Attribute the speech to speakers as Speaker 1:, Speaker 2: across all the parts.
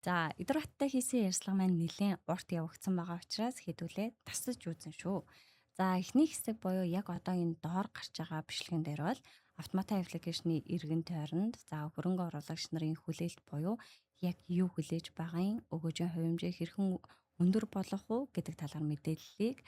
Speaker 1: За, Идэрхаттай хийсэн ярьцлага маань нэлээд урт явагдсан байгаа учраас хэдүүлээ тасаж үзэн шүү. За, эхний хэсэг буюу яг одоо энэ доор гарч байгаа бичлэгэн дээр бол автомат аппликейшны эргэн тойронд за хөрөнгө оруулагч нарын хүлээлт буюу яг юу хүлээж байгаагийн өгөөжийн хувьмжээ хэрхэн өндөр болох уу гэдэг талаар мэдээллийг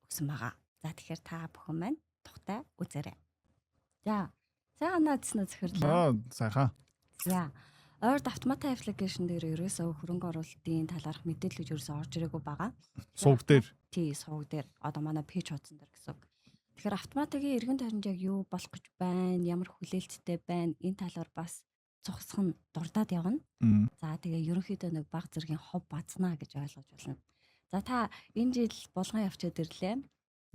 Speaker 1: өгсөн байгаа. За, тэгэхээр та бүхэн маань тухтай үзээрэй. За, сайн наадсан захирлаа.
Speaker 2: Сайхан.
Speaker 1: За. Ойрд автомат аппликейшн дээр ерөөсөө хөрөнгө оруулалтын талаарх мэдээлэл ерөөсөө орж ирээгүй байгаа.
Speaker 2: Сувг дээр.
Speaker 1: Тий, сувг дээр. Одоо манай пэйж хуудсан дээр гэсэн. Тэгэхээр автоматгийн эргэн тойронд яг юу болох гэж байна, ямар хүлээлттэй байна, энэ талаар бас цогцох нь дурдаад явна. За тэгээ ерөнхийдөө нэг баг зэргийн хов базнаа гэж ойлгож болно. За та энэ жил булган явчаад ирлээ.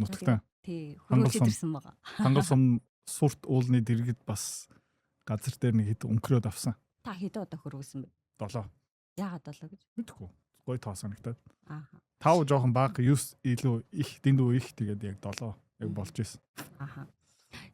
Speaker 2: Нутагтай.
Speaker 1: Тий, хөргөөлөд ирсэн байгаа.
Speaker 2: Хангалтсан сурт уулны дэргэд бас газар дээр нэг хэд өнгөрөөд авсан.
Speaker 1: Та хэдэн удаа хөргөсөн бэ?
Speaker 2: 7.
Speaker 1: Яагаад 7 гэж?
Speaker 2: Мэдгүй. Гой тоо санагтаад.
Speaker 1: Аа.
Speaker 2: 5 жоохон бага, 9 илүү их, дэндүү их тэгээд яг 7 яг болж исэн.
Speaker 1: Аа.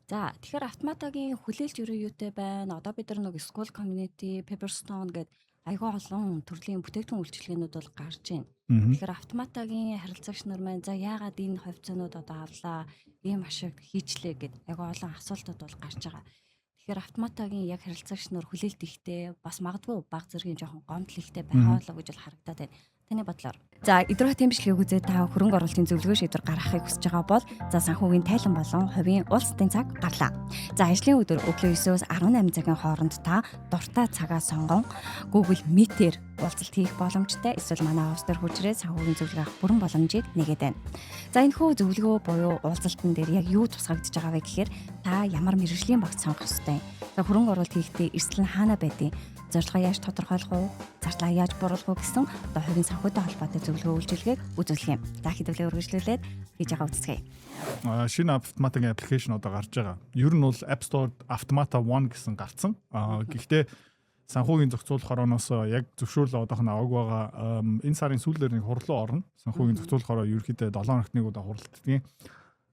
Speaker 1: За, тэгэхээр автоматагийн хүлээлт ерөө юутэй байна? Одоо бид нар нэг School Community, Paperstone гэдэг айгүй олон төрлийн бүтээгдэхүүн үйлчилгээнүүд бол гарч байна. Тэгэхээр автоматагийн харилцагч нар маань за яагаад энэ ховцоонууд одоо авлаа, ийм ашиг хийчлээ гэд айгүй олон асуултууд бол гарч байгаа. Тэгэхээр автоматагийн яг харилцагч нар хүлээлт ихтэй бас магадгүй баг зэргийн жоохон гомдол ихтэй байгаа болоо гэж бол харагдаад байна. Таны бодлоор. За, Идэрхат бичлэгийг үзээд та хөрөнгө оруулалтын зөвлөгөө шийдвэр гаргахыг хүсэж байгаа бол за санхүүгийн тайлан болон хувийн уулзалтын цаг гарлаа. За, ажлын өдөр өглөө 9-өөс 18 цагийн хооронд та дуртай цагаа сонгон Google Meet-ээр уулзалт хийх боломжтой. Эсвэл манай офс дээр хурж ирээд санхүүгийн зөвлөгөө авах бүрэн боломжийг нэгээд байна. За, энэ хүү зөвлөгөө буюу уулзалтан дээр яг юу тусгагдж байгаа вэ гэхээр та ямар мэргэжлийн багц сонгох ёстой юм. За, хөрөнгө оруулалт хийхдээ эрсдэл нь хаана байдгийг зорилгоо яаж тодорхойлох уу, зардлаа яаж бууруулах уу гэсэн одоо хувийн санхүүтэй холбоотой зөвлөгөө үйлчилгээг үзүүлэх юм. За хэдүүлээ үргэлжлүүлээд хийж байгаа үцгэе.
Speaker 2: Шинэ автоматын аппликейшн одоо гарч байгаа. Ер нь бол App Store Automata One гэсэн гарцсан. Гэхдээ санхүүгийн зохицуулах орооноос яг зөвшөөрлөө одоохон аваагүй байгаа. Энэ сарын сүүлээр нэг хурлуу орно. Санхүүгийн зохицуулах ороо ерөөхдөө 7 хоногт нэг удаа хуралддаг.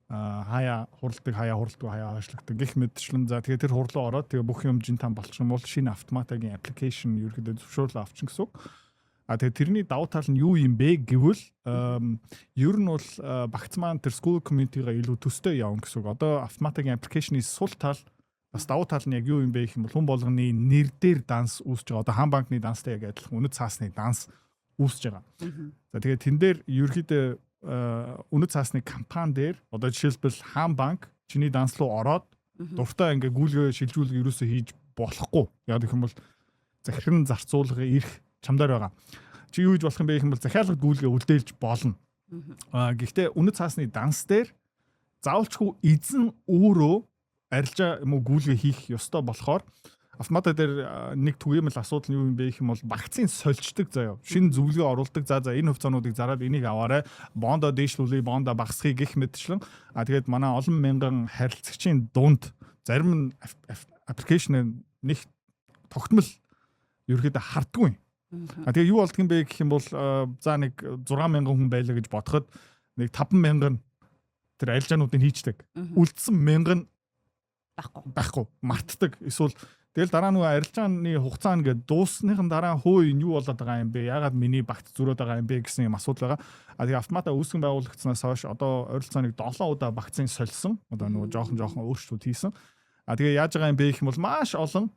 Speaker 2: Хаяа хуралдаг, хаяа хуралдгүй, хаяа хойшлогддог гэх мэтчлэн за тэгээ тэр хурлуу ороод тэгээ бүх юм жинтан болчих юм бол шинэ автоматагийн аппликейшн ерөөдөө зөвшөөрлөө авчин гэсэн үг. Тэгээ тэрний давуу тал нь юу юм бэ гэвэл ер нь бол багц маань тэр School Community-га илүү төстэй явна гэсэн үг. Одоо автоматагийн аппликейшны сул тал бас давуу тал нь яг юу юм бэ гэх юм бол хүн болгоны нэр дээр данс үүсэж байгаа. Одоо хаан банкны данстай яг адилхан үнэт цаасны данс үүсэж байгаа. За тэгээ тэн дээр ерөөдөө үнэт цаасны компани дээр одоо жишээлбэл хаан банк чиний данс руу ороод дуртай ингээ гүйлгээ шилжүүлэг ерөөсөө хийж болохгүй. Яг гэх юм бол захиран зарцуулга ирэх чамдаар байгаа. Чи юу гэж болох юм бэ гэх юм бол захиалга гүйлгээ үлдээлж болно. Гэхдээ үнэт цаасны данс дээр заавалчгүй эзэн өөрөө арилжаа юм уу гүйлгээ хийх ёстой болохоор автомата дээр нэг түгээмэл асуудал нь юу юм бэ гэх юм бол багцын сольждаг заяа. Шинэ зөвлөгөө оруулдаг. За энэ хувьцаануудыг зараад энийг аваарай. Бондо дээшлүүлээ, бондо багасхыг гэх мэтчлэн. Тэгээд манай олон мянган харилцагчийн дунд зарим нь аппликейшн нэг тогтмол ерөөдөө хардггүй. Тэгээ юу болдго юм бэ гэх юм бол за нэг 6,000 хүн байлаа гэж бодоход нэг 5,000 тэр арилжаануудыг хийчдэг. Үлдсэн 1,000 байхгүй мартдаг. Эсвэл тэгэл дараа нөгөө арилжааны хугацаа ингээд дуусныхан дараа хөө юу болоод байгаа юм бэ? Ягаад миний багт зөрөөд байгаа юм бэ гэсэн юм асуудал байгаа. Тэгээ автомата үүсгэн байгуулагдсанаас хойш одоо ойролцооныг 7 удаа багцын сольсон. Одоо нөгөө жоохон өөрчлөлт хийсэн. Тэгээ яаж байгаа юм бэ гэх юм бол маш олон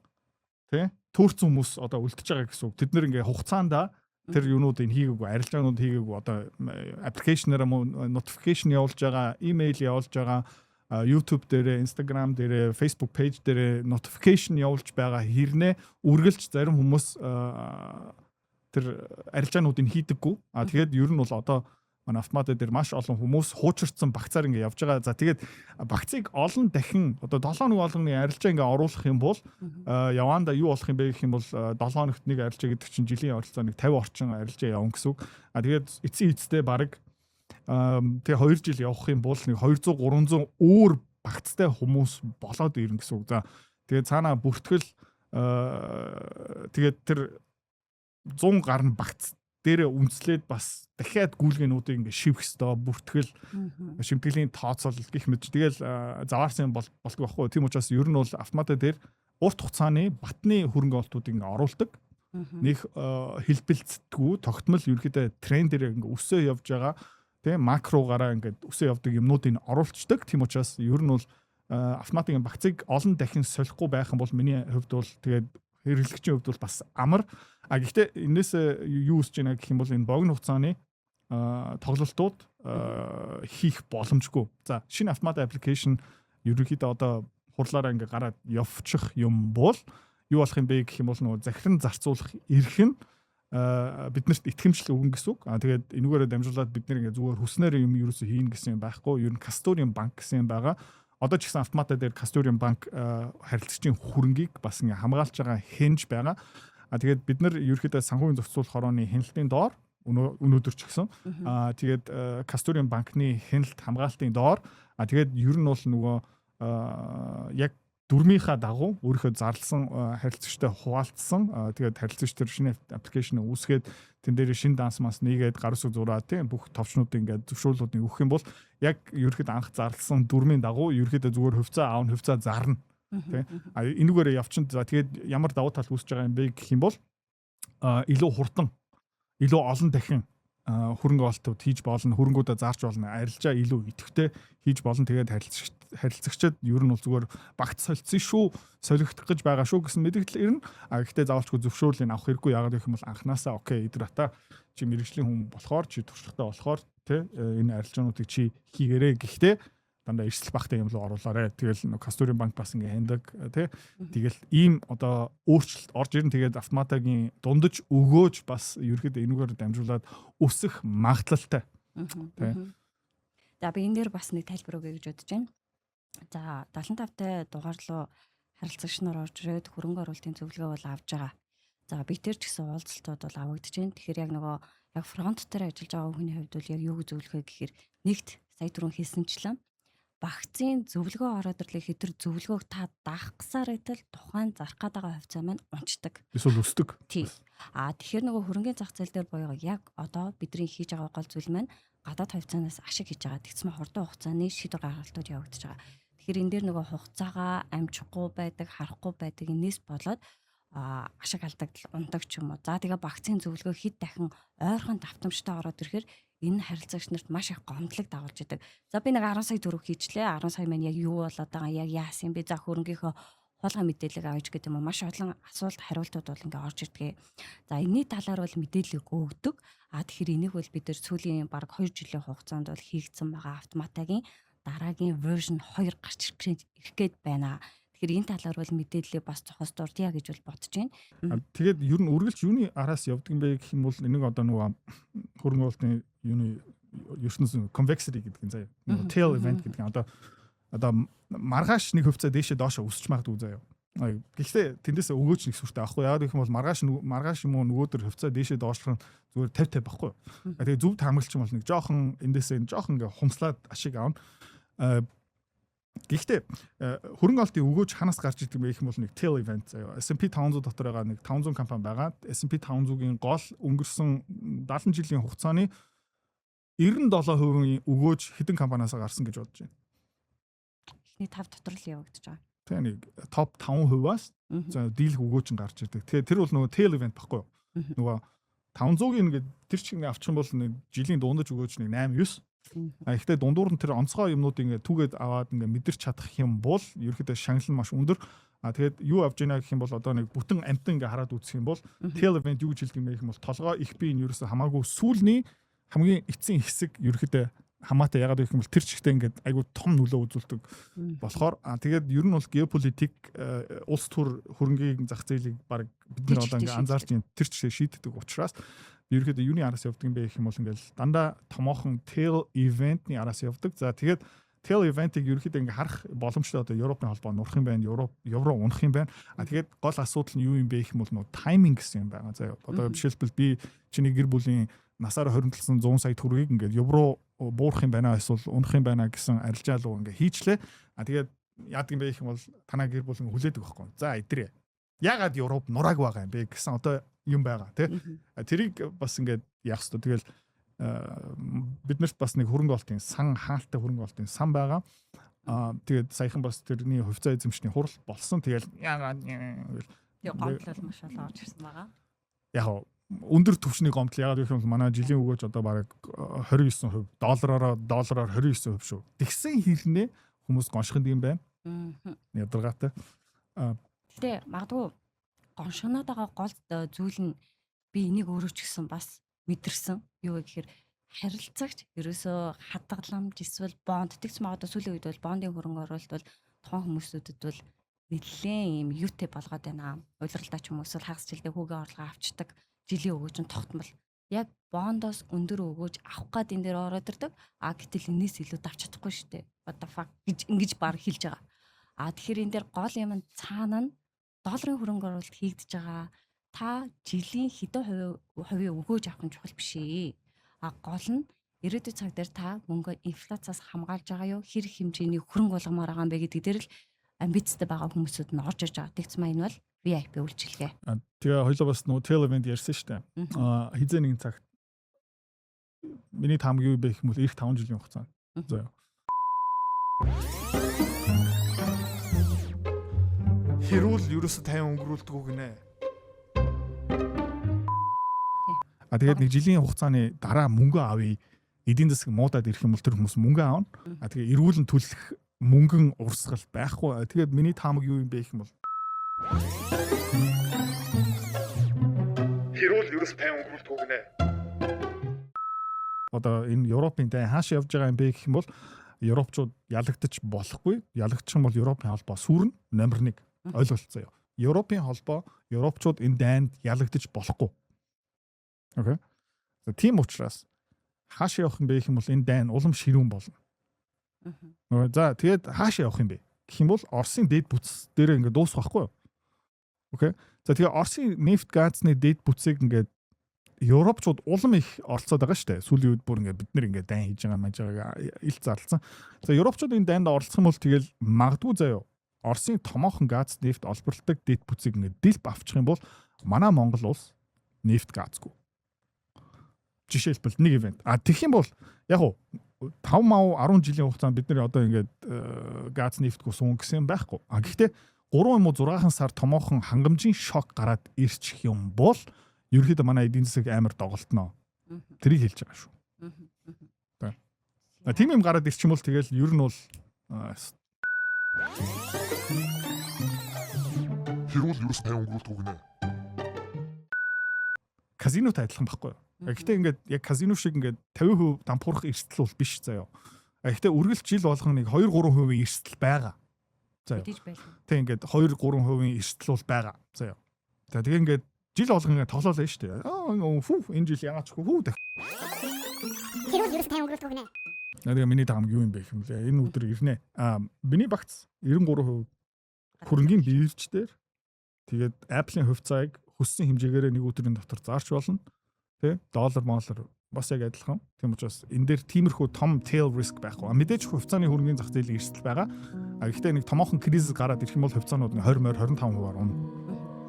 Speaker 2: тий төрцөн хүмүүс одоо үлдчихэж байгаа гэсэн үг. Тэд нэр ингээ хугацаанда тэр юунуудыг хийгээгүй, арилжаанууд хийгээгүй одоо аппликейшнээр notification явуулж байгаа, имэйл явуулж байгаа, YouTube дээр, Instagram дээр, Facebook page дээр notification явуулж байгаа хэрнээ үргэлж зарим хүмүүс тэр арилжаануудыг хийдэггүй. Тэгээд ер нь бол одоо манай автомата дээр маш олон хүмүүс хуучирцсан багцаар ингээ явж байгаа. За тэгээд багцыг олон дахин одоо 7 хоног болгоны арилжаа ингээ оруулах юм бол яваанда юу болох юм бэ гэх юм бол 7 хоногт нэг арилжаа гэдэг чинь жилийн ойролцоо нэг 50 орчим арилжаа явна гэсэн үг. Тэгээд эцсийн эцтэй баг тэгээ 2 жил явах юм бол нэг 200 300 өөр багцтай хүмүүс болоод ирнэ гэсэн үг. За тэгээд цаанаа бүртгэл тэгээд тэр 100 гаруй багц дээрээ үнслээд бас дахиад гүйлгээнүүдийг ингээ шивэх ёстой, бүртгэл шимтгэлийн тооцоолол гэх мэт. Тэгэл заваарсан болтгоо байхгүй. Тийм учраас ер нь бол автомата дээр урт хугацааны батны хөрөнгө оруулалтуудыг ингээ оруулдаг. Нэг хэлбэлцдэггүй тогтмол ерөөдөө трендээр ингээ өсөө явж байгаа тийм макрогаараа ингээ өсөө явдаг юмнуудыг оруулцдаг. Тийм учраас ер нь бол автоматикийн багцыг олон дахин солихгүй байх юм бол миний хувьд бол тэгээд хэрэглэгчийн хувьд бол бас амар. Гэхдээ энэс юу үсэж байна гэх юм бол энэ богино хугацааны тоглолтууд хийх боломжгүй. За шинэ автомат аппликейшн ерөнхийдөө одоо хурлаараа ингээ гараад явчих юм бол юу болох юм бэ гэх юм бол нөгөө захиран зарцуулах эрх нь биднэрт итгэмжлэл өгнө гэсэн үг. Тэгээд энүүгээрээ дамжуулаад бид нэр ингээ зүгээр хүснээр юм ерөөсөө хийн гэсэн юм байхгүй. Ер нь Custodian банк гэсэн юм байгаа. Одоо ч гэсэн автомата дээр Custodian банк харилцагчийн хөрөнгийг бас ингээ хамгаалж байгаа хэнж байгаа. Тэгээд бид нар ерөөхдөө санхүүгийн зохицуулах хорооны хяналтын доор өнөөдөр ч гэсэн тэгээд Custodian банкны хяналт хамгаалтын доор тэгээд ер нь бол нөгөө яг дүрмийнхаа дагуу өөрийнхөө зарласан харилцагчтай хуваалцсан тэгээд харилцагч төр шинэ аппликейшн үүсгээд тэн дээр шинэ данс мас нэгээд гар үсэг зураад тийм бүх товчнуудыг ингээд зөвшөөрлүүдийг өгөх юм бол яг ерөөхдөө анх зарласан дүрмийн дагуу ерөөхдөө зүгээр хөвцөө аав хөвцөө зарна тийм энүүгээрээ явчин за тэгээд ямар давуу тал үүсэж байгаа юм бэ гэх юм бол илүү хурдан илүү олон дахин хөрөнгө оолтууд хийж болно, хөрөнгүүдээ зарж болно, арилжаа илүү идэвхтэй хийж болно. Тэгээд харилцагчид ер нь бол зүгээр багт солилцсон шүү, солигдох гэж байгаа шүү гэсэн мэдээлэл ирнэ. Гэхдээ заавалчгүй зөвшөөрлийг авах хэрэггүй яагаад гэх юм бол анханасаа окей, идрата чи мэрэгжлийн хүн болохоор, чи туршлагатай болохоор тэ энэ арилжаануудыг чи хийгээрэй гэхдээ дандаа эрсдэл багтай юм руу оруулаарэ. Тэгэл Custodian банк бас ингээ хяндаг тий. Тэгэл ийм одоо өөрчлөлт орж ирэн тэгээд автоматагийн дундаж өгөөж бас ерөөхдөө энүүгээр дамжуулаад өсөх магадлалтай. Тий.
Speaker 1: За би энэ дээр бас нэг тайлбар өгье гэж бодож байна. За 75-тай дугаар руу харилцагч нар орж ирээд хөрөнгө оруулалтын зөвлөгөө бол авж байгаа. За би тэр ч гэсэн уулзалтууд бол авагдаж байна. Тэгэхээр яг нөгөө яг фронт дээр ажиллаж байгаа хүний хувьд бол яг юу гэж зөвлөхөө гэхээр нэгт сая түрүүн хэлсэнчлэн багцын зөвлөгөө ороод ирлээ хэтэр зөвлөгөөг та даах гасаар байтал тухайн зарах гэдэг хувьцаа маань унцдаг.
Speaker 2: Эсвэл өсдөг.
Speaker 1: Тийм. Тэгэхээр нөгөө хөрөнгөний зах зээл дээр боёо яг одоо бидний хийж байгаа гол зүйл маань гадаад хувьцаанаас ашиг хийж байгаа. Тэгсэн мэт хурдан хугацааны шийдвэр гаргалтууд явагдаж байгаа. Тэгэхээр энэ дээр нөгөө хугацаагаа амжихгүй байдаг, харахгүй байдаг энэс болоод ашиг алдагдал ундаг ч юм уу. За тэгээ багцын зөвлөгөө хэд дахин ойрхон давтамжтай ороод ирэхээр энэ харилцагч нарт маш их гомдлог дагуулж идэг. За би нэг 10 сая төгрөг хийчлээ. 10 сая маань яг юу болоод байгаа яг яасан бэ? За хөрөнгийнхөө хоолгой мэдээлэл авч гэдэг юм уу. Маш олон асуулт хариултууд бол ингээ орж ирдэг. За энэний талаар бол мэдээлэл өгдөг. Тэгэхээр энийг бол бид нэр сүүлийн баг 2 жилийн хугацаанд бол хийгдсэн байгаа автоматагийн дараагийн version 2 гарч ирэх гээд байна. Тэгэхээр энэ талаар бол мэдээлэлээ бас цохос дурдъя гэж бол бодож байна.
Speaker 2: Тэгээд ер нь үргэлж юуны араас явдаг юм бэ гэх юм бол энийг одоо нөгөө хөрөнгө оолтын юуны ертөнцийн convexity гэдэг нь заяа. Tail event гэдэг нь одоо маргааш нэг хөвцөө дээшээ доошоо өсч магадгүй заяа. Гэхдээ тэндээс өгөөч нэг сүртэй авахгүй. Яагаад гэх юм бол маргааш юм уу нөгөөдөр хөвцөө дээшээ доошлох нь зүгээр 50 байхгүй. Тэгээд зөв таамаглч юм бол нэг жоохон эндээсээ жоохон ингээ хумслаад ашиг аавна. Гэхдээ хөрөнгө оолтын өгөөж ханаас гарч ирдэг байх юм бол нэг tail event заяа. S&P 500 дотор байгаа нэг 500 компани байгаа. S&P 500-гийн гол өнгөрсөн 70 жилийн хугацааны 97% өгөөж хэдэн компаниас гарсан гэж бодож байна.
Speaker 1: Эхний 5 дотор л явагдаж байгаа.
Speaker 2: Тэгээ нэг топ 5%-аас дийлэх өгөөж нь гарч ирдэг. Тэгээ тэр бол нөгөө tail event баггүй юу? Нөгөө 500-ийн ингээд тэр чинь авчих юм бол нэг жилийн дундаж өгөөж нэг 8 9. Гэхдээ дундуур нь тэр онцгой юмнуудыг ингээд түгээд аваад ингээд мэдэрч чадах юм бол ерөөхдөө шагнал нь маш өндөр. Тэгээд юу авж ийна гэх юм бол одоо нэг бүтэн амтан ингээд хараад үзэх юм бол tail event юу гэж хэлдэг юм бэ гэх юм бол толгой их бие нь ерөөсө хамаагүй сүүлний хамгийн эцсийн хэсэг ерөөхдөө хамаатай ягаад гэх юм бол тэр чигтээ ингээд айгүй том нөлөө үзүүлдэг болохоор тэгээд ер нь бол геополитик улс төр хөрөнгийн зах зээлийг баг бид нар одоо ингээд анзаарч тэр чигтээ шийддэг учраас ерөөхдөө юуны араас явдаг юм бэ гэх юм бол ингээд дандаа томоохон tail event-ний араас явдаг. За тэгээд tail event-ийг ерөөхдөө ингээд харах боломжтой одоо Европын холбоо нурах юм байна, евро унах юм байна. Тэгээд гол асуудал нь юу юм бэ гэх юм бол нөө тайминг гэсэн юм байгаа. За одоо жишээлбэл би чиний гэр бүлийн насаараа хоригдлсон 100 сая төгрөгийг ингээд евро буурах юм байна эсвэл унах юм байна гэсэн арилжаа руу ингээд хийчлээ. Тэгээд яадаг юм бэ гэх юм бол танаа гэр бүл хүлээдэг байхгүй. За эдрээ. Ягаад Европ нурааг байгаа юм бэ гэсэн одоо юм байгаа тий. Тэрийг бас ингээд яах ёстой. Тэгэл биднэрт бас нэг хөрөнгө оолтын сан хаалттай хөрөнгө оолтын сан байгаа. Тэгээд саяхан бас тэрний хувьцаа эзэмшний хурал болсон. Тэгэл яагаад
Speaker 1: гомдлол маш олон орж ирсэн байгаа.
Speaker 2: яг өндөр түвшний гомдол ягаад гэх юм бол манай жилийн өгөөж одоо бараг 29%, доллараар 29% шүү. Тэгсэн хэрнээ хүмүүс гоншихын юм байна. Ядаргаатай.
Speaker 1: Гэтэ магадгүй гоншгоноод байгаа гол зүйл нь би энийг өөрөө ч гэсэн бас мэдэрсэн. Юу вэ гэхээр харилцагч ерөөсөө хадгаламж эсвэл бонд тэгс магадгүй сүүлийн үед бол бондын хөрөнгө оруулалт бол тухайн хүмүүсүүдэд бол нэлээд юм юутэй болгоод байна. Уйлралтай ч юм уу эсвэл хагас жилдээ хүүгээ орлого авчдаг жилийн өгөөж нь тогтмол. Яг бондоос өндөр өгөөж авах гад энэ дээр ороод ирдэг. Гэтэл энэс илүү давч чадахгүй шүү дээ. What the fuck гэж ингэж баг хэлж байгаа. Тэгэхээр энэ дээр гол юм нь цаана нь долларын хөрөнгө оруулалт хийгдэж байгаа. Та жилийн хэдэн хувийн өгөөж авах нь чухал биш ээ. Гол нь ирээдүйн цаг дээр та мөнгө инфляцаас хамгаалж байгаа юу? Хэр хэмжээний хөрөнгө болгомоор байгаа юм бэ гэдэг дээр л амбицтай байгаа хүмүүсүүд нь орж ирж байгаа. Тэгц маань бол VIP үйлчилгээ.
Speaker 2: Тэгээ хоёлоо бас нөө trail event ярьсан шүү дээ. Хизээ нэгэн цагт миний таамаг юу бэ гэх юм бол эх 5 жилийн хугацаанд. Зөө. Хэрүүл ерөөсө 50 өнгөрүүлдэг үг нэ. Тэгээд нэг жилийн хугацааны дараа мөнгө авъя. Эдийн засаг муудаад ирэх юм бол тэр хүмүүс мөнгө аавна. Тэгээ эргүүлэн төлөх мөнгөн урсгал байхгүй. Тэгээд миний таамаг юу юм бэ гэх юм бол хэрүүл ерөөсө 50 өнгөрүүлдэг үг нэ. Одоо энэ Европын дай хааш явж байгаа юм бэ гэх юм бол Европчууд ялагдчих болохгүй. Ялагдчих юм бол Европын холбоо сүрнэ номер 1. Ойлголцоо. Европын холбоо Европчууд энэ дайнд ялагдчих болохгүй. Окей. Тийм учраас хааш явах юм бэ гэх юм бол энэ дайн улам ширүүн болно. За тэгээд хааш явах юм бэ гэх юм бол Оросын дээд бүтц дээр ингээд дуусах байхгүй юу? Окей. За тэгээ Оросын нефт газны дээд бүтцийг ингээд Европчууд улам их оролцоод байгаа шүү дээ. Сүүлийн үед бүр ингээд бид нэр ингээд дайн хийж байгаа мэж байгааг ил зарлцсан. За Европчууд энэ дайнд оролцох юм бол тэгэл магадгүй заяа. Оросын томоохон газ нефт олборлдог дээд бүтцийг ингээд дэлб авчих юм бол манай Монгол улс нефт газгүй. Жишээлбэл нэг ивент. Тэгэх юм бол яг уу 5 мав 10 жилийн хугацаанд бид нэр одоо ингээд газ нефтгүй суун гэсэн байхгүй. Гэхдээ 3 юм уу 6 сар томоохон хангамжийн шок гараад ирчих юм бол ерөөхдөө манай эдийн засаг амар доголтноо. Тэрийг хэлж байгаа шүү. Тийм юм гараад ирчих юм бол тэгэл ер нь бол хэрүүл ерөөс 50 өнгөрүүлдэг үг нэ. Казинотой адилхан байхгүй юу? Гэхдээ ингээд яг казино шиг ингээд 50% дампуурах эрсдэл бол биш заяа. Гэхдээ үргэлж жил болгон нэг 2-3% эрсдэл байгаа. Заяа. Тэг ингээд 2-3% эрсдэл бол байгаа. Заяа. Тэгээ ингээд жил болгон ингээд тоглоолаа шүү дээ. Энэ жил яагаачгүй хүү дэх. Хэрүүл ерөөс 50 өнгөрүүлдэг нэ. Тэгээ миний таамаг юу юм бэ гэх юм лээ. Энэ өдөр ирнэ. Миний багц 93% хөрөнгийн биерч дээр тэгээд Apple-ийн хувьцааг хүссэн хэмжээгээр нэг өдрийн дотор зарч болно. Тэ доллар моллар бас яг адилхан. Тийм учраас энэ дээр тиймэрхүү том tail risk байхгүй. Мэдээж хувьцааны хөрөнгийн зах зээлийн эрсдэл байгаа. Гэхдээ нэг томоохон кризис гараад ирэх юм бол хувьцаанууд 20-25%-аар унна.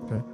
Speaker 2: Тэ